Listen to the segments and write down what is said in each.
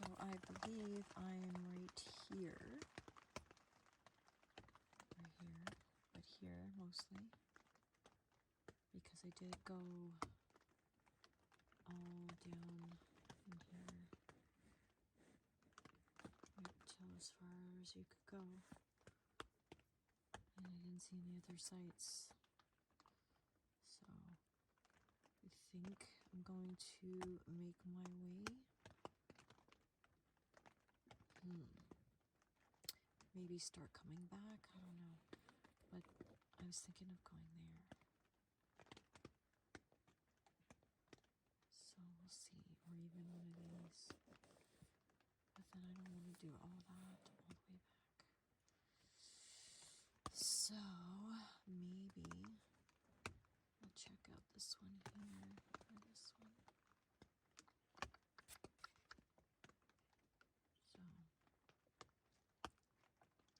So I believe I'm right here. Right here, but here mostly. Because I did go all down in here. Right till as far as you could go. And I didn't see any other sites. So I think I'm going to make my way. Maybe start coming back, I don't know. But I was thinking of going there. So we'll see, or even one of these. But then I don't want to do all that all the way back. So maybe I'll check out this one here, or this one. So,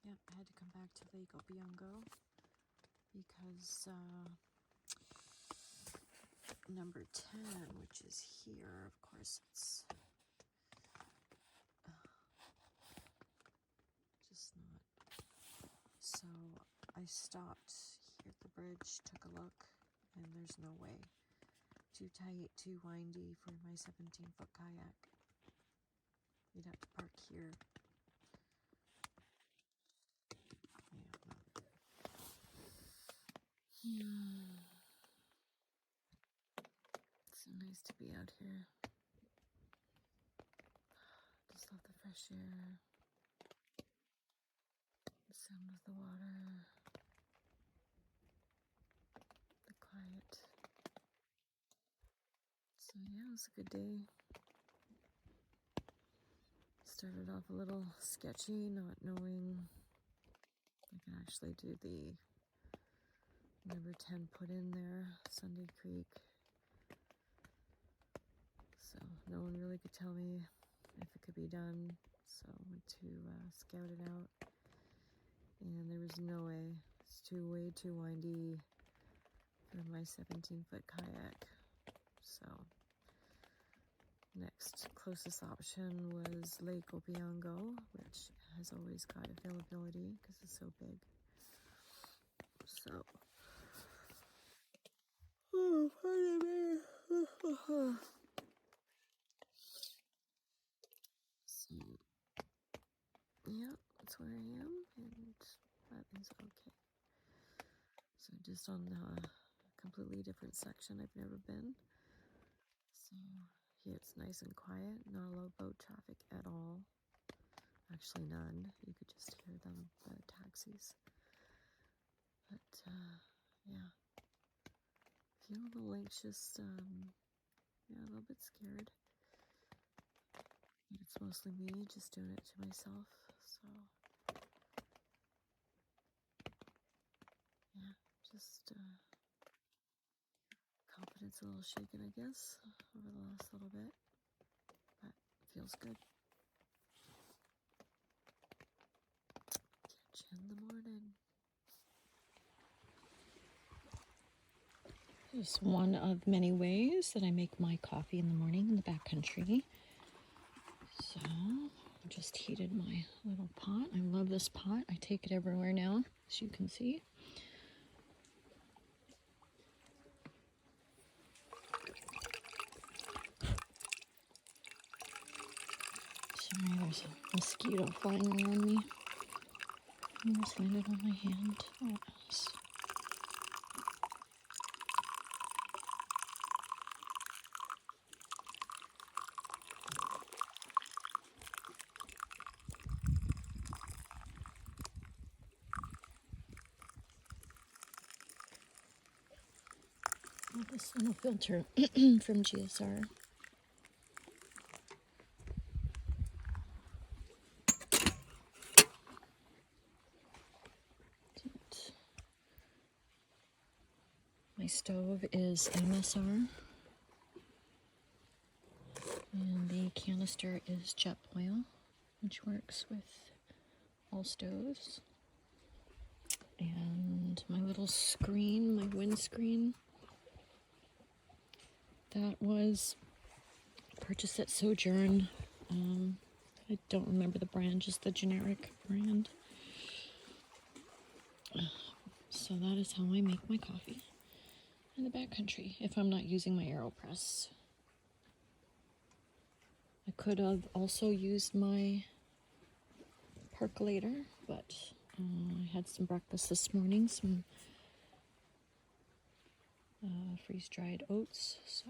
yep, I had to come back to Lake Opeongo because number 10, which is here, of course, it's just not. So I stopped here at the bridge, took a look, and there's no way. Too tight, too windy for my 17-foot kayak. You'd have to park here. Yeah. It's so nice to be out here. Just love the fresh air. The sound of the water. The quiet. So yeah, it was a good day. Started off a little sketchy, not knowing I can actually do the number 10 put in there, Sunday Creek. So no one really could tell me if it could be done. So I went to scout it out. And there was no way. It's way too windy for my 17-foot kayak. So next closest option was Lake Opeongo, which has always got availability because it's so big. So, oh, pardon me. So, yeah, that's where I am, and that is okay. So just on a completely different section I've never been. So here it's nice and quiet, not a lot of boat traffic at all. Actually none. You could just hear them, the taxis. But yeah, feel a little anxious, yeah, a little bit scared. But it's mostly me just doing it to myself, so yeah, just confidence a little shaken, I guess, over the last little bit, but it feels good. Catch you in the morning. It's one of many ways that I make my coffee in the morning in the backcountry. So I just heated my little pot. I love this pot. I take it everywhere now, as you can see. Sorry, there's a mosquito flying around me. I almost landed on my hand. Oh, else. Oh, this little filter from GSR. My stove is MSR, and the canister is jet oil, which works with all stoves. And my little screen, my windscreen, that was purchased at Sojourn I don't remember the brand, just the generic brand. So that is how I make my coffee in the backcountry if I'm not using my AeroPress. I could have also used my percolator, but I had some breakfast this morning, some freeze-dried oats, so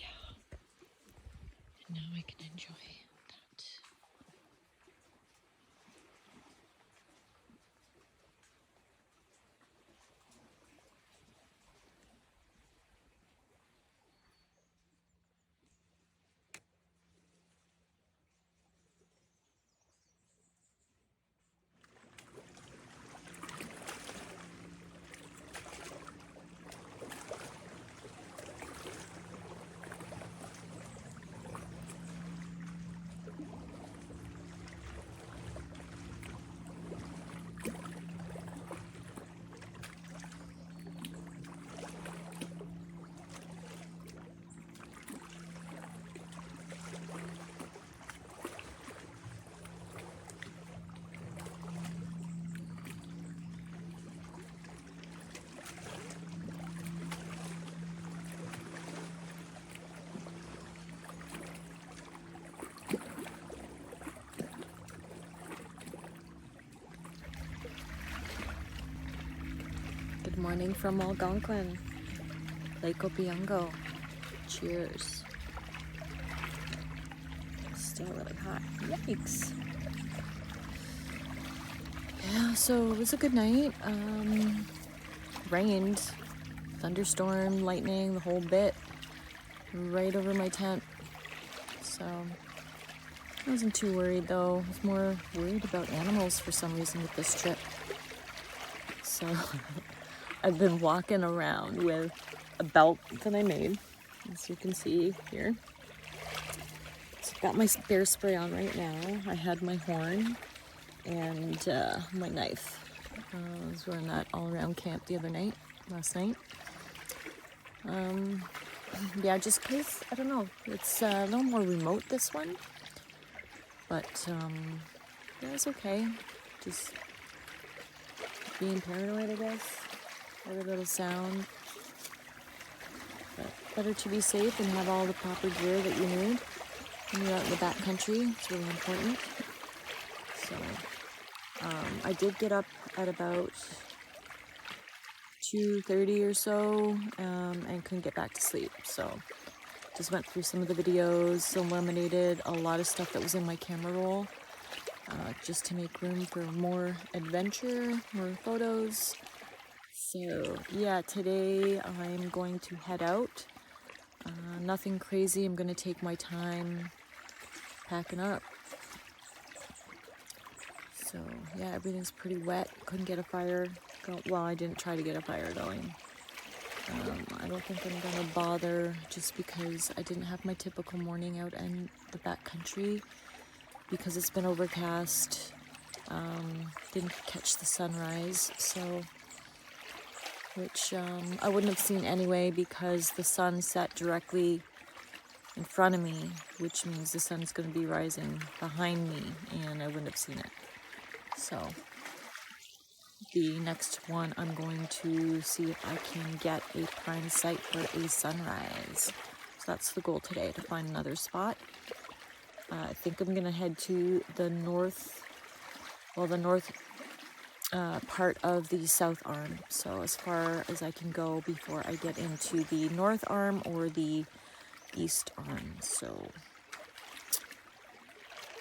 yeah, and now I can enjoy that. Good morning from Algonquin, Lake Opeongo. Cheers. Still really hot. Yikes. Yeah, so it was a good night. Rained, thunderstorm, lightning, the whole bit, right over my tent. So I wasn't too worried though. I was more worried about animals for some reason with this trip. So I've been walking around with a belt that I made, as you can see here. So I've got my bear spray on right now. I had my horn and my knife. I was wearing that all around camp last night. Yeah, just because, I don't know, it's a little more remote, this one. But yeah, it's okay. Just being paranoid, I guess. Every little sound. But better to be safe and have all the proper gear that you need when you're out in the backcountry. It's really important. So I did get up at about 2:30 or so and couldn't get back to sleep. So just went through some of the videos, eliminated a lot of stuff that was in my camera roll just to make room for more adventure, more photos. So yeah, today I'm going to head out. Nothing crazy. I'm going to take my time packing up. So yeah, everything's pretty wet. Couldn't get a fire. Well, I didn't try to get a fire going. I don't think I'm going to bother just because I didn't have my typical morning out in the backcountry because it's been overcast. Didn't catch the sunrise, so which I wouldn't have seen anyway because the sun set directly in front of me, which means the sun's going to be rising behind me and I wouldn't have seen it. So the next one I'm going to see if I can get a prime site for a sunrise. So that's the goal today, to find another spot. I think I'm going to head to the north part of the south arm, so as far as I can go before I get into the north arm or the east arm. So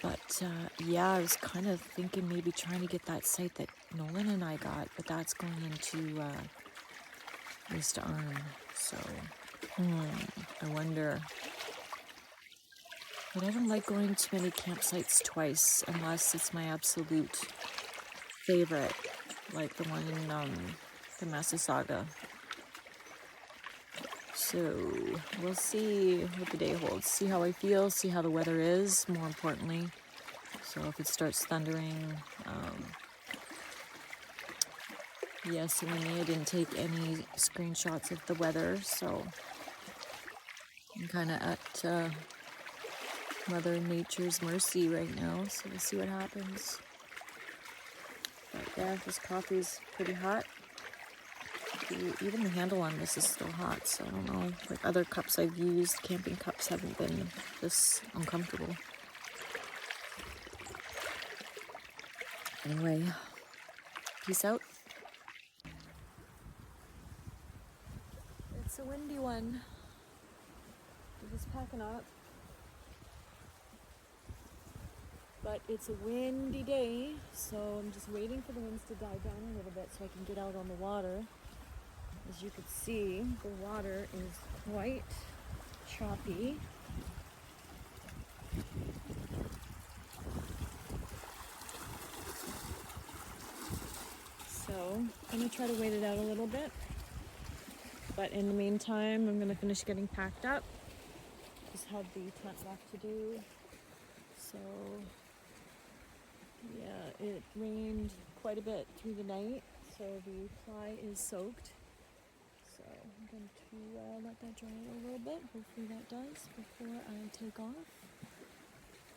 but yeah, I was kind of thinking maybe trying to get that site that Nolan and I got, but that's going into east arm. So I wonder. But I don't like going to many campsites twice unless it's my absolute favorite, like the one in the Massasauga. So we'll see what the day holds, see how I feel, see how the weather is, more importantly. So if it starts thundering, yes, and I didn't take any screenshots of the weather, so I'm kind of at Mother Nature's mercy right now, so we'll see what happens. But yeah, this coffee is pretty hot. Even the handle on this is still hot, so I don't know. Like other cups I've used, camping cups haven't been this uncomfortable. Anyway, peace out. It's a windy one. We're just packing up. But it's a windy day, so I'm just waiting for the winds to die down a little bit so I can get out on the water. As you can see, the water is quite choppy. So I'm going to try to wait it out a little bit. But in the meantime, I'm going to finish getting packed up. Just have the tent left to do. So yeah, it rained quite a bit through the night, so the ply is soaked. So I'm going to let that dry out a little bit. Hopefully that does before I take off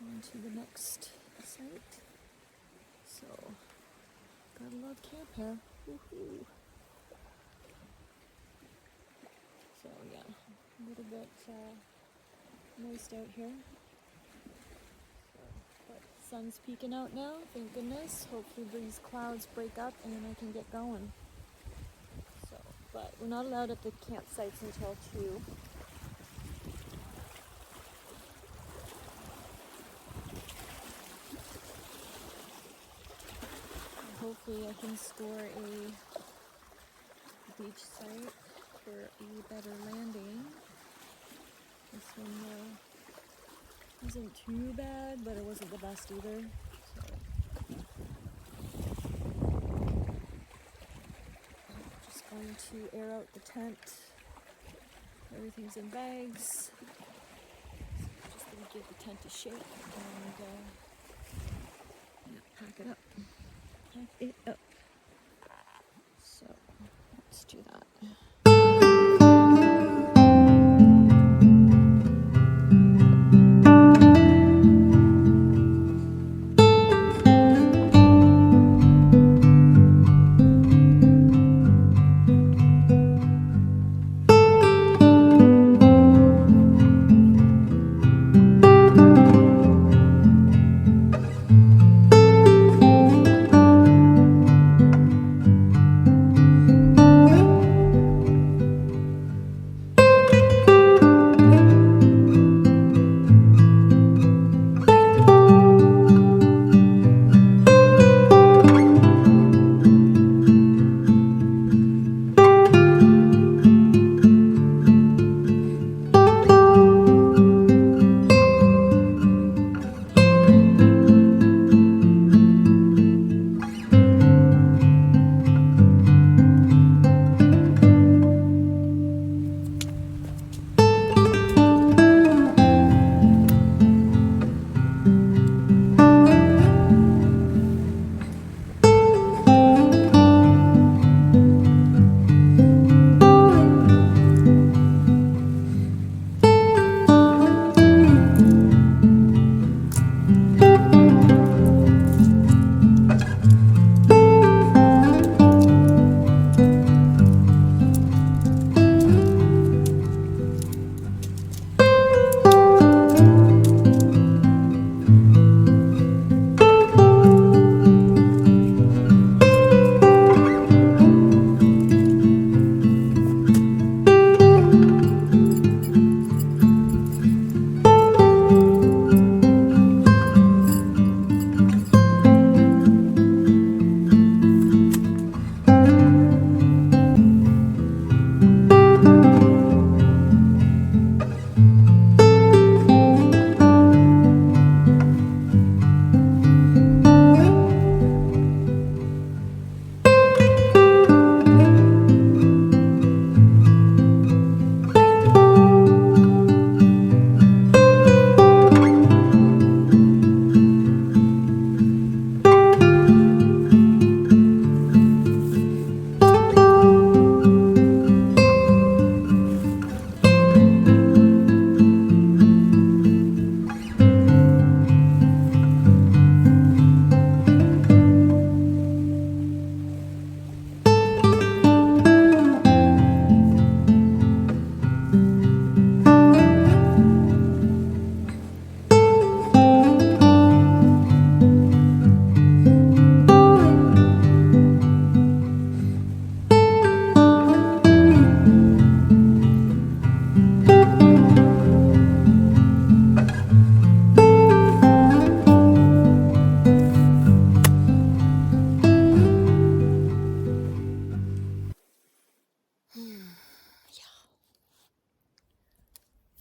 on to the next site. So, gotta love camp here. Woohoo! So yeah, a little bit moist out here. But sun's peeking out now, thank goodness. Hopefully these clouds break up and then I can get going. So, but we're not allowed at the campsites until 2. Hopefully I can score a beach site for a better landing. This one wasn't too bad, but it wasn't the best either. So I'm just going to air out the tent. Everything's in bags. So just going to give the tent a shake and yeah, pack it up. Pack it up. So let's do that.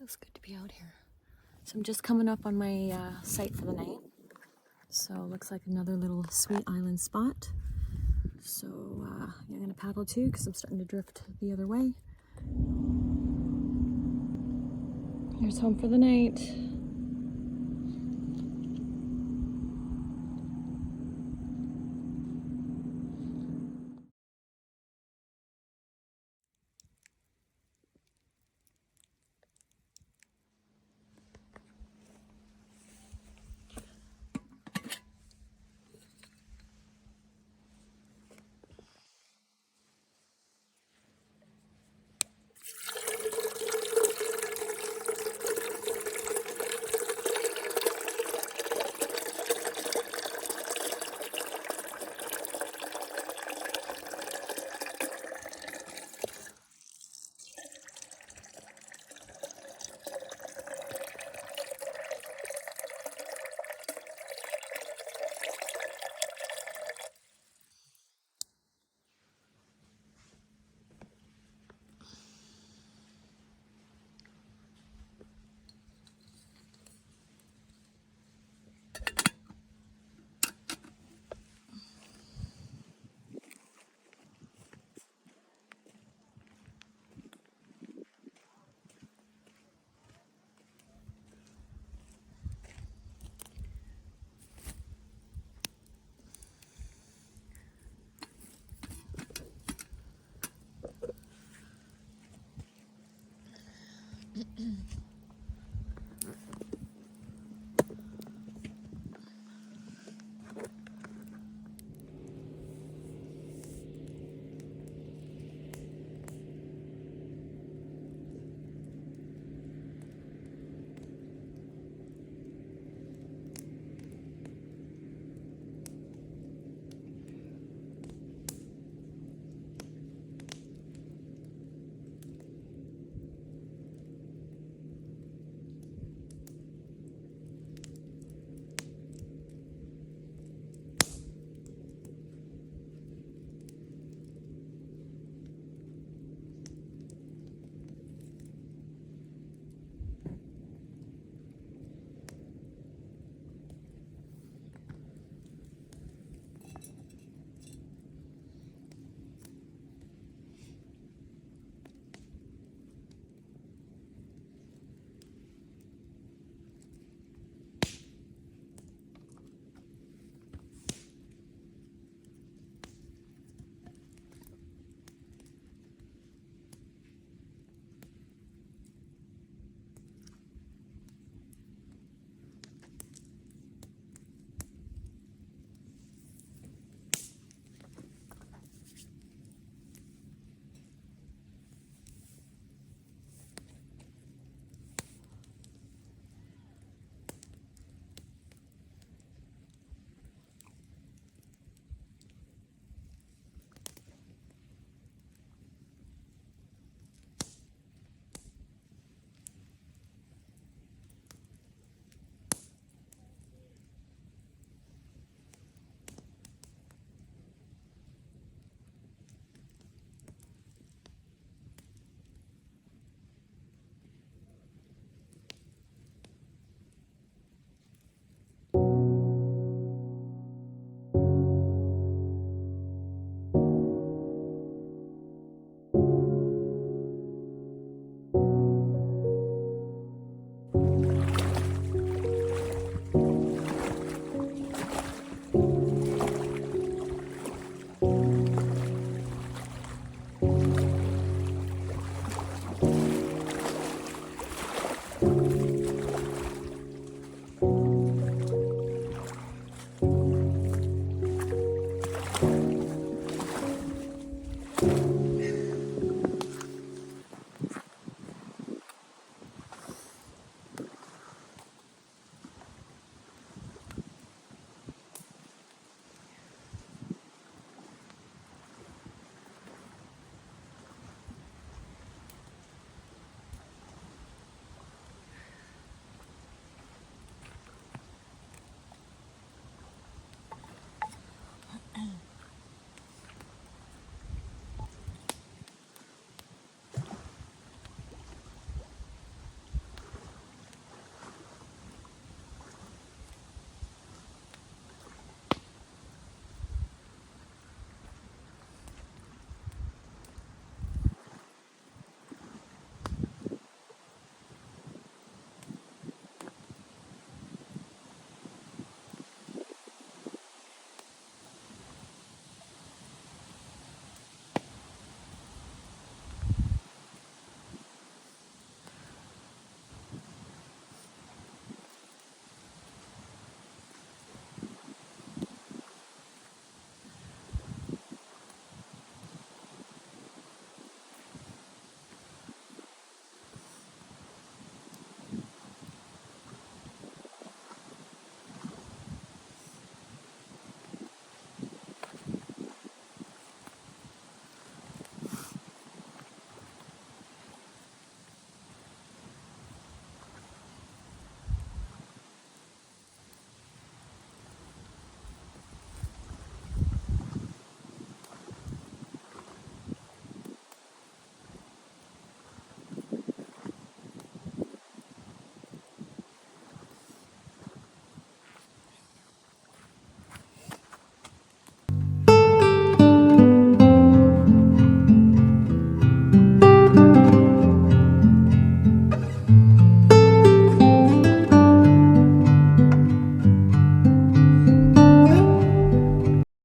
Feels good to be out here. So I'm just coming up on my site for the night. So looks like another little sweet island spot. So I'm gonna paddle too because I'm starting to drift the other way. Here's home for the night.